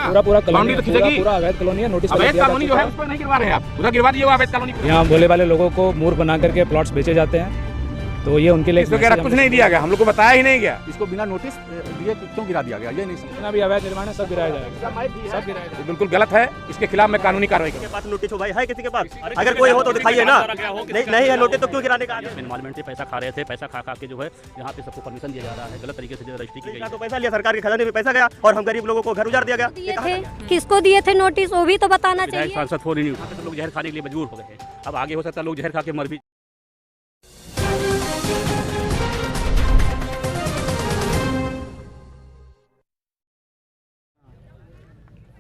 पूरा कॉलोनी तो खींचेगी। पूरा अवैध कॉलोनी है। नोटिस अवैध कॉलोनी जो है उसको नहीं गिरवा रहे हैं आप, उधर गिरवा दीजिए अवैध कॉलोनी। यहाँ भोले वाले लोगों को मूर्ख बना करके प्लॉट्स बेचे जाते हैं, तो ये उनके लिए वगैरह कुछ नहीं दिया गया, हम लोग को बताया ही नहीं गया। इसको बिना नोटिस दिए क्यों गिरा दिया गया, ये नहीं समझ। जितना भी अवैध निर्माण है सब गिराया जाएगा, सब गिराया जाएगा। बिल्कुल गलत है, इसके खिलाफ मैं कानूनी कार्रवाई करूंगा। पास नोटिस हो भाई है किसी के पास? अगर कोई हो तो दिखाइए ना। नहीं है नोटिस तो क्यों गिराने का? इन्वॉल्वमेंट से पैसा खा रहे थे, पैसा खा के जो है यहाँ पे सबको परमिशन दिया जा रहा है, गलत तरीके से रजिस्ट्री की गई। तो पैसा लिया सरकार के खजाने में, पैसा गया और हम गरीब लोगों को घर उजाड़ दिया गया। किसको दिए थे नोटिस, वो भी तो बताना चाहिए। सांसद हो नहीं, वहाँ पे लोग जहर खाने के लिए मजबूर हो गए हैं। अब आगे हो सकता है लोग जहर खा के मर भी।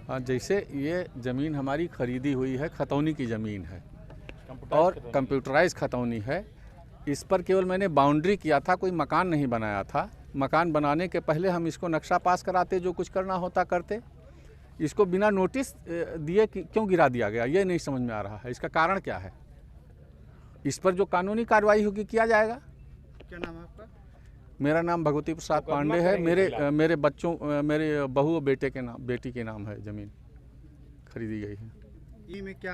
हाँ, जैसे ये ज़मीन हमारी खरीदी हुई है, खतौनी की ज़मीन है और कंप्यूटराइज खतौनी है। इस पर केवल मैंने बाउंड्री किया था, कोई मकान नहीं बनाया था। मकान बनाने के पहले हम इसको नक्शा पास कराते, जो कुछ करना होता करते। इसको बिना नोटिस दिए क्यों गिरा दिया गया, ये नहीं समझ में आ रहा है। इसका कारण क्या है? इस पर जो कानूनी कार्रवाई होगी किया जाएगा। क्या नाम है आपका? मेरा नाम भगवती प्रसाद पांडे है। मेरे बच्चों, मेरे बहू बेटे के नाम, बेटी के नाम है ज़मीन खरीदी गई है। ई में क्या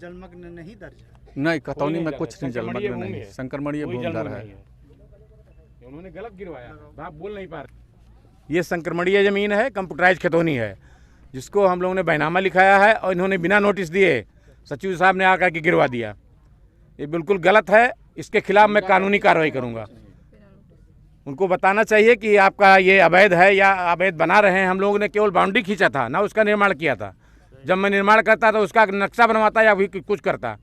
जलमग्न नहीं दर्ज है? नहीं, खतौनी में कुछ नहीं जलमग्न नहीं, संक्रमणीय भूमिधर है। उन्होंने गलत गिरवाया, आप बोल नहीं पा रहे। ये संक्रमणीय ज़मीन है, कंप्यूटराइज खतौनी है, जिसको हम लोगों ने बैनामा लिखाया है और इन्होंने बिना नोटिस दिए सचिव साहब ने आकर के गिरवा दिया। ये बिल्कुल गलत है, इसके खिलाफ मैं कानूनी कार्रवाई करूँगा। उनको बताना चाहिए कि आपका ये अवैध है या अवैध बना रहे हैं। हम लोगों ने केवल बाउंड्री खींचा था, ना उसका निर्माण किया था। जब मैं निर्माण करता तो उसका नक्शा बनवाता या भी कुछ करता।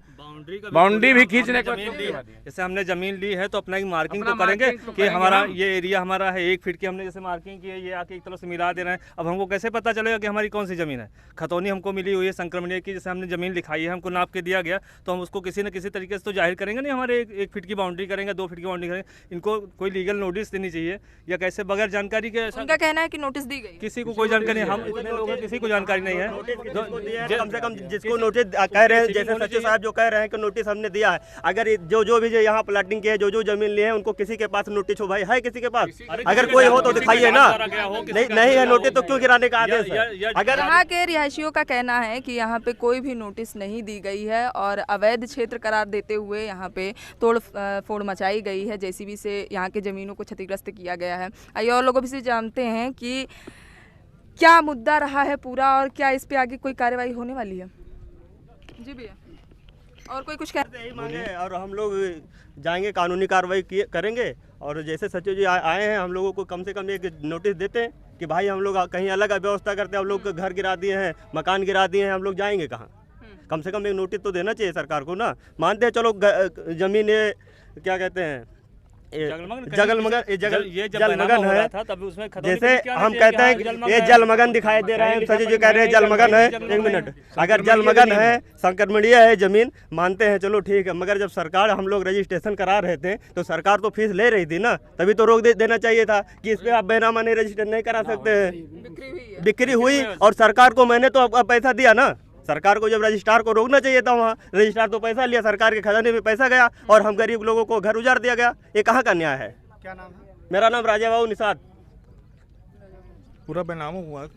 बाउंड्री भी खींचने को जैसे हमने जमीन ली है तो अपना एक मार्किंग तो करेंगे कि हमारा ये एरिया हमारा है 1 फीट की, हमने जैसे मार्किंग की है, ये आके एक तरफ से मिला दे रहे हैं। अब हमको कैसे पता चलेगा कि हमारी कौन सी ज़मीन है? खतौनी हमको मिली हुई है संक्रमणीय की, जैसे हमने ज़मीन लिखाई है, हमको नाप के दिया गया, तो हम उसको किसी न किसी तरीके से तो जाहिर करेंगे नहीं। हमारे 1 फीट की बाउंड्री करेंगे, 2 फीट की बाउंड्री करेंगे। इनको कोई लीगल नोटिस देनी चाहिए या कैसे बगैर जानकारी के? उनका कहना है कि नोटिस दी गई, किसी को कोई जानकारी नहीं। हम इतने लोग हैं, किसी को जानकारी नहीं है। कम से कम जिसको नोटिस कह रहे हैं, जैसे सचिव साहब जो कह रहे हैं कि नोटिस हमने दिया है, अगर जो भी यहाँ प्लाटिंग के जो जमीन लिए हैं उनको किसी के पास नोटिस हो भाई है किसी के पास? अगर कोई हो तो दिखाइए ना। नहीं है नोटिस तो क्यों गिराने का आदेश है? अगर यहाँ के रिहायशियों का कहना है कि यहाँ पे कोई भी नोटिस नहीं दी गई है और अवैध क्षेत्र करार देते हुए यहाँ पे तोड़ फोड़ मचाई गई है। जेसीबी से यहाँ के ज़मीनों को क्षतिग्रस्त किया गया है। आइए और लोगों से जानते हैं कि क्या मुद्दा रहा है पूरा और क्या इस पे आगे कोई कार्रवाई होने वाली है। जी भैया, और कोई कुछ कहते यही मांगे और हम लोग जाएंगे, कानूनी कार्रवाई करेंगे। और जैसे सचिव जी आए हैं, हम लोगों को कम से कम एक नोटिस देते हैं कि भाई हम लोग कहीं अलग व्यवस्था करते हैं। हम लोग घर गिरा दिए हैं, मकान गिरा दिए हैं, हम लोग जाएंगे कहाँ? कम से कम एक नोटिस तो देना चाहिए सरकार को ना। मानते हैं चलो जमीन ये क्या कहते हैं, जलमगन है, जैसे हम कहते हैं ये जलमगन दिखाई दे रहा है, सचिव जी कह रहे हैं जलमगन है। 1 मिनट, अगर जलमगन है, संक्रमणीय है ज़मीन, मानते हैं चलो ठीक है, मगर जब सरकार हम लोग रजिस्ट्रेशन करा रहे थे तो सरकार तो फीस ले रही थी ना, तभी तो रोक देना चाहिए था कि इस पर आप बैनामा नहीं रजिस्टर नहीं करा सकते हैं। बिक्री हुई और सरकार को मैंने तो अब पैसा दिया ना। सरकार को जब रजिस्ट्रार को रोकना चाहिए था, वहाँ रजिस्ट्रार तो पैसा लिया, सरकार के खजाने में पैसा गया और हम गरीब लोगों को घर उजाड़ दिया गया। ये कहाँ का न्याय है? क्या नाम है? मेरा नाम राजा बाबू निषाद। पूरा बैनामा हुआ तो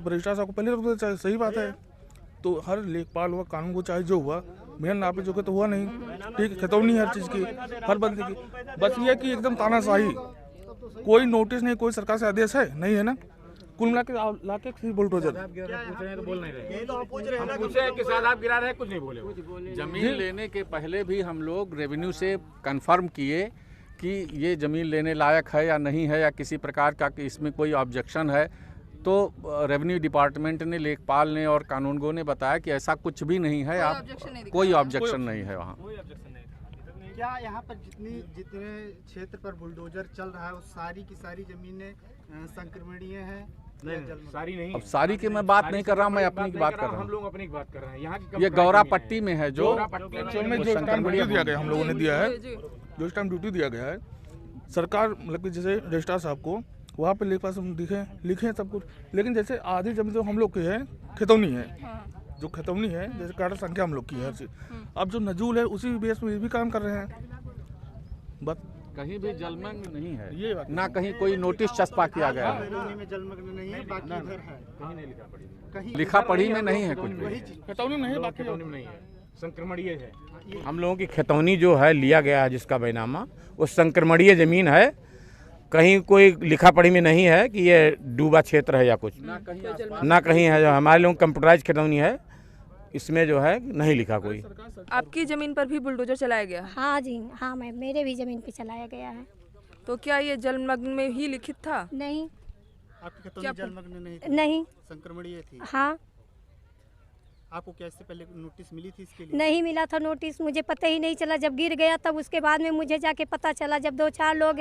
रजिस्ट्रार साहब को पहले रोक देना चाहिए, सही बात है। तो हर लेखपाल हुआ, कानून को चाहे जो हुआ, मेरा नापे जो तो हुआ नहीं। ठीक है, खतौनी हर चीज़ की, हर बंदे की। बस ये कि एकदम तानाशाही, कोई नोटिस नहीं, कोई सरकार से आदेश है नहीं, है ना। कुल मिला के लाके बुलडोजर बोल नहीं रहे, हम पूछे कि शायद आप गिरा रहे, कुछ नहीं बोले। जमीन लेने के पहले भी हम लोग रेवेन्यू से कंफर्म किए कि ये ज़मीन लेने लायक है या नहीं है, या किसी प्रकार का कि इसमें कोई ऑब्जेक्शन है। तो रेवेन्यू डिपार्टमेंट ने, लेखपाल ने और कानूनगो ने बताया कि ऐसा कुछ भी नहीं है, आप कोई ऑब्जेक्शन नहीं है वहाँ। क्या यहाँ पर जितने क्षेत्र पर बुलडोजर चल रहा है वो सारी की सारी ज़मीनें संक्रमणीय हैं? सारी नहीं, अब सारी की मैं बात नहीं कर रहा, मैं अपनी बात कर रहा हूँ। हम लोग अपनी बात कर रहे हैं। यहाँ की ये गौरा पट्टी में है, जो स्टैम्प ड्यूटी दिया गया, हम लोगों ने दिया है, जो स्टैम्प ड्यूटी दिया गया है सरकार, मतलब कि जैसे रजिस्ट्रार साहब को वहाँ पे लेके पास हम लिखे सब कुछ। लेकिन जैसे आधी जमीन जो हम लोग की है खतौनी है, जो खतौनी है, जैसे काटा संख्या हम लोग की है। अब जो नजूल है उसी बेस पे भी काम कर रहे हैं। बस कहीं भी जलमग्न नहीं है, ये ना कहीं कोई नोटिस चस्पा किया गया है। जलमग्न नहीं है, बाकी इधर है। कहीं नहीं लिखा पड़ी। कहीं लिखा पढ़ी में नहीं है कुछ भी। वही चीज खतौनी में नहीं, बाकी खतौनी में नहीं है, संक्रमणीय है। हम लोगों की खतौनी जो है लिया गया है जिसका बैनामा, वो संक्रमणीय ज़मीन है। कहीं कोई लिखा पढ़ी में नहीं है कि ये डूबा क्षेत्र है या कुछ, ना कहीं है। जो हमारे लोग कंप्यूटराइज खतौनी है, इसमें जो है नहीं लिखा कोई। आपकी ज़मीन पर भी बुलडोजर चलाया गया? हाँ जी, हाँ मैम, मेरे भी ज़मीन पे चलाया गया है। तो क्या ये जलमग्न में ही लिखित था? नहीं। आपकी खतौनी जलमग्न नहीं थी? नहीं। संक्रमणीय थी? हाँ। आपको क्या इससे पहले नोटिस मिली थी इसके लिए? नहीं मिला था नोटिस, मुझे पता ही नहीं चला। जब गिर गया तब उसके बाद में मुझे जाके पता चला, जब 2-4 लोग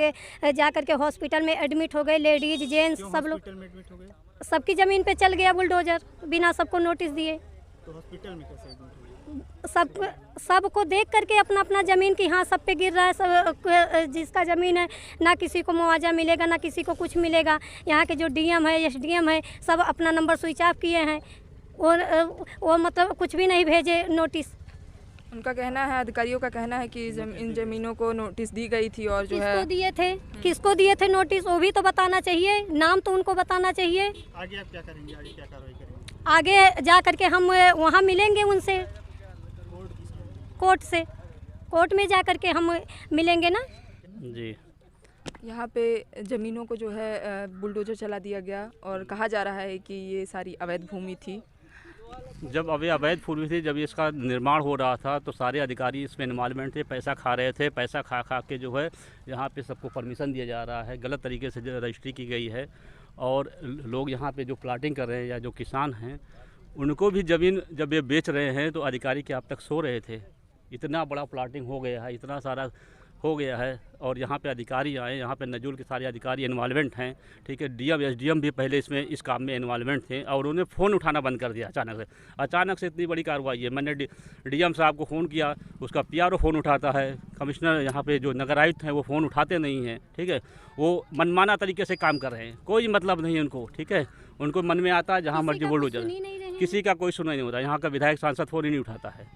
जा करके हॉस्पिटल में एडमिट हो गए, लेडीज जेंट्स सब लोग। हॉस्पिटल में एडमिट हो गए? सबकी ज़मीन पे चल गया बुलडोजर बिना सबको नोटिस दिए। तो हॉस्पिटल में कैसे एडमिट हो गए? सबको देख करके अपना अपना ज़मीन की, हाँ सब पे गिर रहा है। सब जिसका ज़मीन है ना किसी को मुआवजा मिलेगा, ना किसी को कुछ मिलेगा। यहाँ के जो डीएम है, एसडीएम है, सब अपना नंबर स्विच ऑफ किए हैं और वो मतलब कुछ भी नहीं भेजे नोटिस। उनका कहना है, अधिकारियों का कहना है कि इन ज़मीनों को नोटिस दी गई थी और जो है किसको दिए थे नोटिस, वो भी तो बताना चाहिए, नाम तो उनको बताना चाहिए। आगे आप क्या करेंगे? आगे क्या कार्रवाई करेंगे? आगे जा करके हम वहाँ मिलेंगे उनसे, कोर्ट में जा करके हम मिलेंगे ना जी। यहाँ पे ज़मीनों को जो है बुलडोजर चला दिया गया और कहा जा रहा है कि ये सारी अवैध भूमि थी। जब अभी अवैध भूमि थी, जब इसका निर्माण हो रहा था तो सारे अधिकारी इसमें इन्वॉल्वमेंट थे, पैसा खा रहे थे। पैसा खा खा के जो है यहाँ पे सबको परमिशन दिया जा रहा है, गलत तरीके से रजिस्ट्री की गई है। और लोग यहाँ पे जो प्लाटिंग कर रहे हैं या जो किसान हैं, उनको भी ज़मीन जब ये बेच रहे हैं तो अधिकारी के अब तक सो रहे थे। इतना बड़ा प्लाटिंग हो गया है, इतना सारा हो गया है। और यहाँ पे अधिकारी आए, यहाँ पे नजूल के सारे अधिकारी इन्वॉल्वमेंट हैं, ठीक है। डीएम एसडीएम भी पहले इसमें इस काम में इन्वॉल्वमेंट थे और उन्होंने फ़ोन उठाना बंद कर दिया अचानक से इतनी बड़ी कार्रवाई है। मैंने डीएम साहब को फ़ोन किया, उसका पीआरओ फ़ोन उठाता है, कमिश्नर यहाँ पे जो नगर आयुक्त हैं वो फ़ोन उठाते नहीं हैं, ठीक है। वो मनमाना तरीके से काम कर रहे हैं, कोई मतलब नहीं है उनको, ठीक है। उनको मन में आता है जहाँ मर्जी बुलडोजर, किसी का कोई सुनाई नहीं होता। यहाँ का विधायक सांसद फ़ोन ही नहीं उठाता है।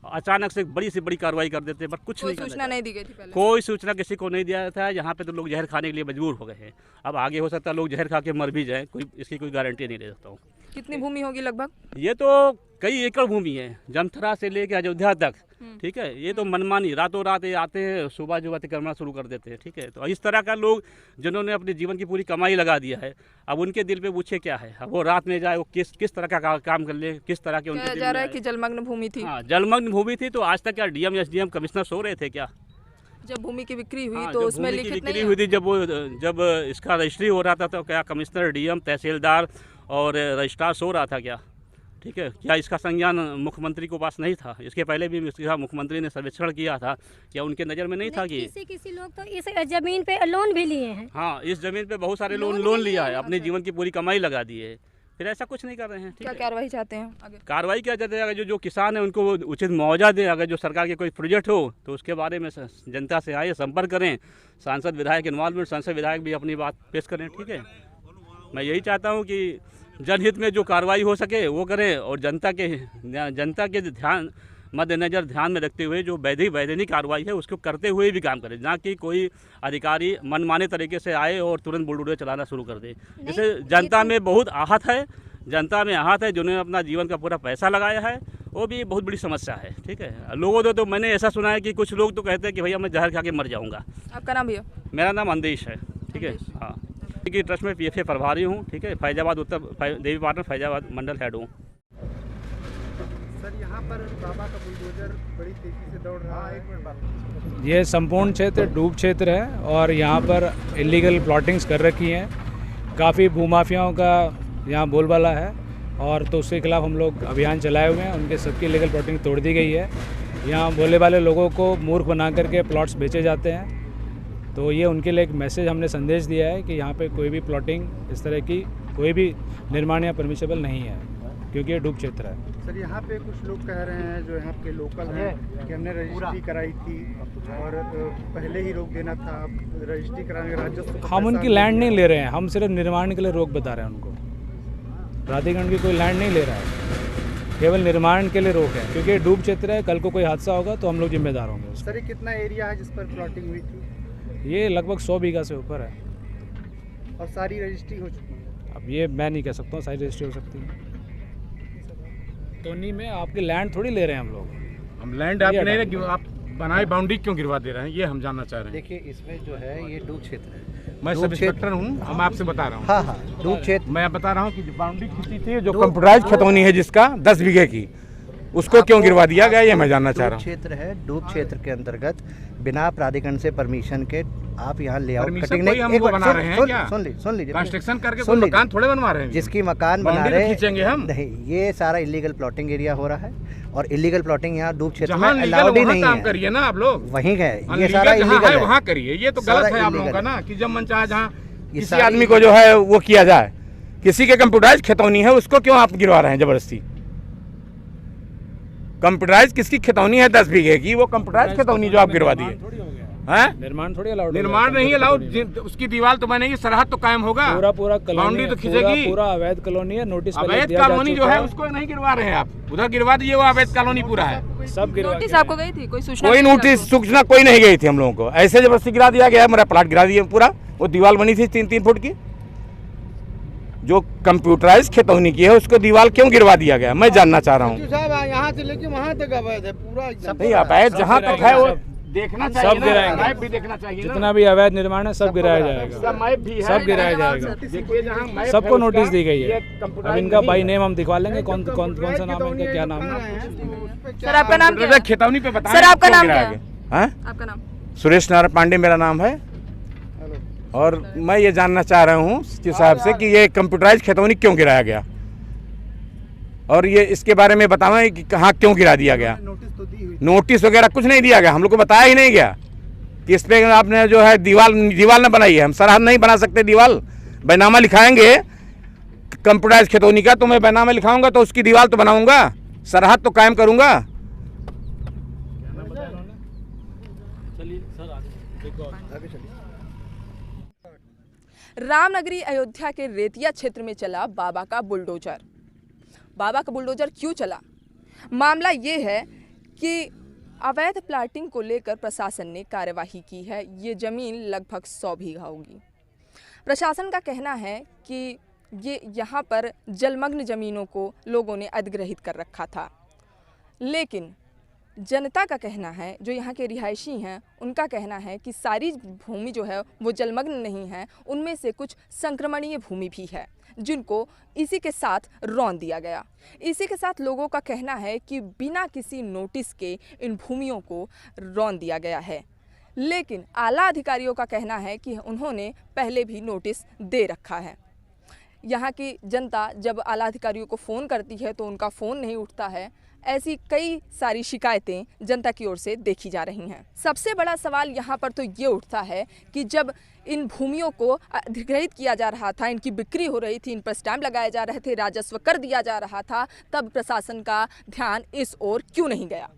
अचानक से बड़ी से बड़ी कार्रवाई कर देते हैं, पर कुछ नहीं, सूचना नहीं दी गई थी पहले। कोई सूचना किसी को नहीं दिया था। यहाँ पे तो लोग जहर खाने के लिए मजबूर हो गए हैं। अब आगे हो सकता है लोग जहर खा के मर भी जाएं, इसकी कोई गारंटी नहीं दे सकता हूँ। कितनी भूमि होगी लगभग? ये तो कई एकड़ भूमि है, जमथरा से लेके अयोध्या तक, ठीक है। ये तो मनमानी, रातों रात ये आते हैं, सुबह जो अतिक्रमण शुरू कर देते हैं, ठीक है। तो इस तरह का लोग जिन्होंने अपने जीवन की पूरी कमाई लगा दिया है, अब उनके दिल पे पूछे क्या है। अब वो रात में जाए, वो किस तरह का काम कर ले, किस तरह के उनके दिल जा रहा है कि जलमग्न भूमि थी। हाँ, जलमग्न भूमि थी। तो आज तक क्या डीएम एसडीएम कमिश्नर सो रहे थे क्या? जब भूमि की बिक्री हुई तो उसमें लिखित नहीं हुई थी, जब इसका रजिस्ट्री हो रहा था तो क्या कमिश्नर, डीएम, तहसीलदार और रजिस्ट्रार सो रहा था क्या? ठीक है। क्या इसका संज्ञान मुख्यमंत्री को पास नहीं था? इसके पहले भी इसका मुख्यमंत्री ने सर्वेक्षण किया था, क्या उनके नज़र में नहीं था कि किसी लोग तो इस ज़मीन पे लोन भी लिए हैं? हाँ, इस ज़मीन पे बहुत सारे लोन लिया है, अपने जीवन की पूरी कमाई लगा दी है, फिर ऐसा कुछ नहीं कर रहे हैं। क्या कार्रवाई चाहते हैं आगे? कार्रवाई क्या चाहते हैं? अगर जो किसान है उनको उचित मुआवजा दें। अगर जो सरकार के कोई प्रोजेक्ट हो तो उसके बारे में जनता से आए, संपर्क करें। सांसद विधायक इन्वॉल्वमेंट, सांसद विधायक भी अपनी बात पेश करें, ठीक है। मैं यही चाहता हूँ कि जनहित में जो कार्रवाई हो सके वो करें और जनता के मद्देनज़र ध्यान में रखते हुए जो वैधानिक कार्रवाई है उसको करते हुए भी काम करें, ना कि कोई अधिकारी मनमाने तरीके से आए और तुरंत बुलडोजर चलाना शुरू कर दे। जैसे जनता में बहुत आहत है, जिन्होंने अपना जीवन का पूरा पैसा लगाया है, वो भी बहुत बड़ी समस्या है, ठीक है। लोगों तो मैंने ऐसा सुना है कि कुछ लोग तो कहते हैं कि भैया मैं जहर खा के मर जाऊँगा। आपका नाम भैया? मेरा नाम अंदेश है, ठीक है। हाँ, की ट्रस्ट में पीएफए प्रभारी हूँ, ठीक है। फैजाबाद उत्तर देवीपाटन फैजाबाद मंडल हेड हूँ। सर, यहाँ पर बाबा का बुलडोजर बड़ी तेजी से दौड़ रहा है। ये संपूर्ण क्षेत्र डूब क्षेत्र है और यहाँ पर इलीगल प्लॉटिंग्स कर रखी हैं। काफ़ी भूमाफियाओं का यहाँ बोलबाला है और तो उसके खिलाफ हम लोग अभियान चलाए हुए हैं। उनके सबकी इलीगल प्लॉटिंग तोड़ दी गई है। यहाँ बोले वाले लोगों को मूर्ख बना करके प्लॉट्स बेचे जाते हैं। तो ये उनके लिए एक मैसेज, हमने संदेश दिया है कि यहाँ पे कोई भी प्लॉटिंग इस तरह की कोई भी निर्माण या परमिशेबल नहीं है, क्योंकि ये डूब क्षेत्र है। सर, यहाँ पे कुछ लोग कह रहे हैं जो यहाँ के लोकल हैं कि हमने रजिस्ट्री कराई थी और पहले ही रोक देना था, रजिस्ट्री कराने राजस्व। हम उनकी लैंड नहीं ले रहे हैं, हम सिर्फ निर्माण के लिए रोक बता रहे हैं उनको। प्राधिकरण की कोई लैंड नहीं ले रहा है, केवल निर्माण के लिए रोक है, क्योंकि ये डूब क्षेत्र है। कल को कोई हादसा होगा तो हम लोग जिम्मेदार होंगे। सर, ये कितना एरिया है जिस पर प्लॉटिंग हुई थी? ये लगभग 100 बीघा से ऊपर है और सारी रजिस्ट्री हो चुकी है। अब ये मैं नहीं कह सकता हूँ सारी रजिस्ट्री हो सकती है। खतौनी में आपकी लैंड थोड़ी ले रहे हैं हम लोग। हम लैंड आप नहीं रहे, आप बनाए बाउंड्री क्यों गिरवा दे रहे हैं, ये हम जानना चाह रहे हैं। देखिए इसमें जो है ये डूब क्षेत्र है। मैं सब इंस्पेक्टर हूँ, हम आपसे बता रहा हूँ। हाँ हाँ, डूब क्षेत्र। मैं बता रहा हूँ कि बाउंड्री खींची थी जो कंप्यूटराइज खतौनी है जिसका 10 बीघे की, उसको क्यों गिरवा दिया गया, ये मैं जानना चाह रहा हूँ। क्षेत्र है, डूब क्षेत्र के अंतर्गत बिना प्राधिकरण से परमिशन के आप यहाँ लेआउट कटिंग नहीं बना रहे हैं क्या? सुन लीजिए कंस्ट्रक्शन करके कोई मकान थोड़े बनवा रहे हैं। जिसकी मकान बना रहे खींचेंगे हम नहीं, ये सारा इलीगल प्लॉटिंग एरिया हो रहा है और इलीगल प्लॉटिंग यहाँ डूब क्षेत्र में अलाउड ही नहीं है। काम करिए ना आप लोग, वहीं है ये सारा इलीगल है, वहाँ करिए। ये तो गलत है आप लोगों का ना कि जब मन चाहे जहाँ किसी आदमी को जो है वो किया जाए। किसी के कंप्यूटराइज खतौनी है उसको क्यों आप गिरवा रहे हैं जबरदस्ती? कंप्यूटराइज किसकी खतौनी है 10 बीघे की, वो कंप्यूटराइज खतौनी जो आप गिरवा दिए हैं। निर्माण थोड़ी अलाउड, निर्माण नहीं अलाउड, उसकी दीवार तो बनेगी, सरहद तो कायम होगा, पूरा बाउंड्री तो खींचेगी। पूरा अवैध कॉलोनी है, नोटिस अवैध कॉलोनी जो है उसको नहीं गिरवा रहे हैं आप, उधर गिरवा दीजिए, वो अवैध कॉलोनी पूरा है। सब गिरवा नोटिस आपको गई थी? कोई सूचना? कोई नोटिस सूचना कोई नहीं गई थी हम लोगों को, ऐसे जबरदस्ती गिरा दिया गया। मेरा प्लाट गिरा दिया पूरा, वो दीवार बनी थी 3-3 फुट की, जो कंप्यूटराइज खतौनी की है उसको दीवार क्यों गिरवा दिया गया, मैं जानना चाह रहा हूँ। यहाँ से लेके वहाँ तक अवैध है पूरा, नहीं अवैध जहाँ तक है वो देखना चाहिए, सब गिराएंगे, भी देखना चाहिए, जितना भी अवैध निर्माण है सब गिराया जाएगा, सब गिराया जाएगा। सबको नोटिस दी गई है। अब इनका बाई नेम हम दिखवा लेंगे, कौन सा नाम है इनका, क्या नाम है। सर आपका नाम क्या है? खतौनी पे बताएं। सर आपका नाम क्या है? आपका नाम? सुरेश नारायण पांडे मेरा नाम है, और मैं ये जानना चाह रहा हूँ सचिव साहब से कि ये कंप्यूटराइज खतौनी क्यों गिराया गया, और ये इसके बारे में बताएं कि कहाँ क्यों गिरा दिया गया। नोटिस वगैरह कुछ नहीं दिया गया, हम लोग को बताया ही नहीं गया कि इस पे आपने जो है दीवार न बनाई है। हम सरहद नहीं बना सकते दीवार, बैनामा लिखाएंगे कंप्यूटराइज खतौनी का, तो मैं बैनामा लिखाऊंगा तो उसकी दीवार तो बनाऊंगा, सरहद तो कायम करूंगा। रामनगरी अयोध्या के रेतिया क्षेत्र में चला बाबा का बुलडोजर। बाबा का बुलडोजर क्यों चला? मामला ये है कि अवैध प्लाटिंग को लेकर प्रशासन ने कार्यवाही की है। ये ज़मीन लगभग 100 बीघा होगी। प्रशासन का कहना है कि ये यहाँ पर जलमग्न ज़मीनों को लोगों ने अधिग्रहित कर रखा था, लेकिन जनता का कहना है, जो यहाँ के रिहायशी हैं उनका कहना है कि सारी भूमि जो है वो जलमग्न नहीं है, उनमें से कुछ संक्रमणीय भूमि भी है जिनको इसी के साथ रौंद दिया गया। इसी के साथ लोगों का कहना है कि बिना किसी नोटिस के इन भूमियों को रौंद दिया गया है, लेकिन आला अधिकारियों का कहना है कि उन्होंने पहले भी नोटिस दे रखा है। यहाँ की जनता जब आला अधिकारियों को फ़ोन करती है तो उनका फ़ोन नहीं उठता है। ऐसी कई सारी शिकायतें जनता की ओर से देखी जा रही हैं। सबसे बड़ा सवाल यहाँ पर तो ये उठता है कि जब इन भूमियों को अधिग्रहित किया जा रहा था, इनकी बिक्री हो रही थी, इन पर स्टैम्प लगाए जा रहे थे, राजस्व कर दिया जा रहा था, तब प्रशासन का ध्यान इस ओर क्यों नहीं गया?